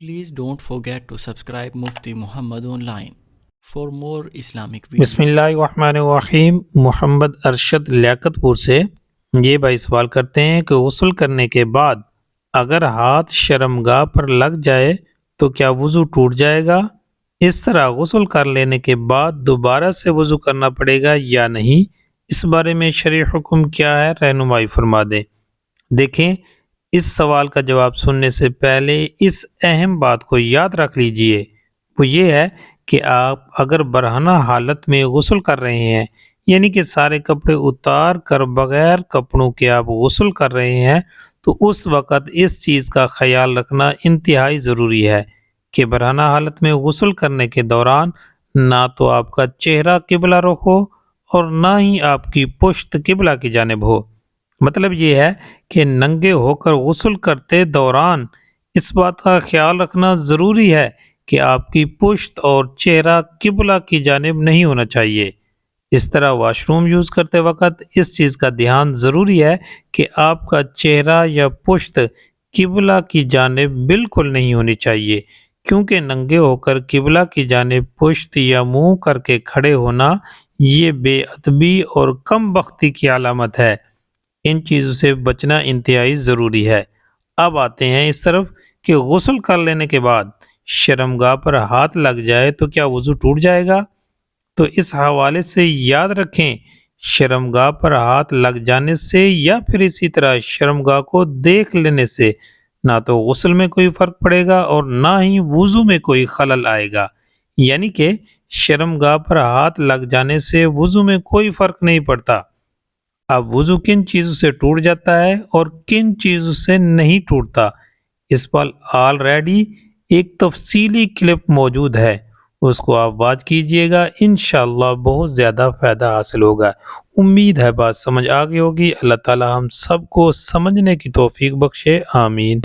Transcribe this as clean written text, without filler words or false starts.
Please don't forget to subscribe Mufti Muhammad Online for more Islamic videos. بسم اللہ الرحمن الرحیم۔ محمد ارشد لیاقت پور سے یہ بھائی سوال کرتے ہیں کہ غسل کرنے کے بعد اگر ہاتھ شرمگاہ پر لگ جائے تو کیا وضو ٹوٹ جائے گا؟ اس طرح غسل کر لینے کے بعد دوبارہ سے وضو کرنا پڑے گا یا نہیں؟ اس بارے میں شرعی حکم کیا ہے، رہنمائی فرما دیں۔ دیکھیں، اس سوال کا جواب سننے سے پہلے اس اہم بات کو یاد رکھ لیجئے، وہ یہ ہے کہ آپ اگر برہنہ حالت میں غسل کر رہے ہیں، یعنی کہ سارے کپڑے اتار کر بغیر کپڑوں کے آپ غسل کر رہے ہیں، تو اس وقت اس چیز کا خیال رکھنا انتہائی ضروری ہے کہ برہنہ حالت میں غسل کرنے کے دوران نہ تو آپ کا چہرہ قبلہ رخ ہو اور نہ ہی آپ کی پشت قبلہ کی جانب ہو۔ مطلب یہ ہے کہ ننگے ہو کر غسل کرتے دوران اس بات کا خیال رکھنا ضروری ہے کہ آپ کی پشت اور چہرہ قبلہ کی جانب نہیں ہونا چاہیے۔ اس طرح واش روم یوز کرتے وقت اس چیز کا دھیان ضروری ہے کہ آپ کا چہرہ یا پشت قبلہ کی جانب بالکل نہیں ہونی چاہیے، کیونکہ ننگے ہو کر قبلہ کی جانب پشت یا منہ کر کے کھڑے ہونا یہ بے ادبی اور کم بختی کی علامت ہے۔ ان چیزوں سے بچنا انتہائی ضروری ہے۔ اب آتے ہیں اس طرف کہ غسل کر لینے کے بعد شرمگاہ پر ہاتھ لگ جائے تو کیا وضو ٹوٹ جائے گا؟ تو اس حوالے سے یاد رکھیں، شرمگاہ پر ہاتھ لگ جانے سے یا پھر اسی طرح شرمگاہ کو دیکھ لینے سے نہ تو غسل میں کوئی فرق پڑے گا اور نہ ہی وضو میں کوئی خلل آئے گا۔ یعنی کہ شرمگاہ پر ہاتھ لگ جانے سے وضو میں کوئی فرق نہیں پڑتا۔ اب وضو کن چیزوں سے ٹوٹ جاتا ہے اور کن چیزوں سے نہیں ٹوٹتا، اس پر آلریڈی ایک تفصیلی کلپ موجود ہے، اس کو آپ واچ کیجئے گا، انشاءاللہ بہت زیادہ فائدہ حاصل ہوگا۔ امید ہے بات سمجھ آ گئی ہوگی۔ اللہ تعالی ہم سب کو سمجھنے کی توفیق بخشے، آمین۔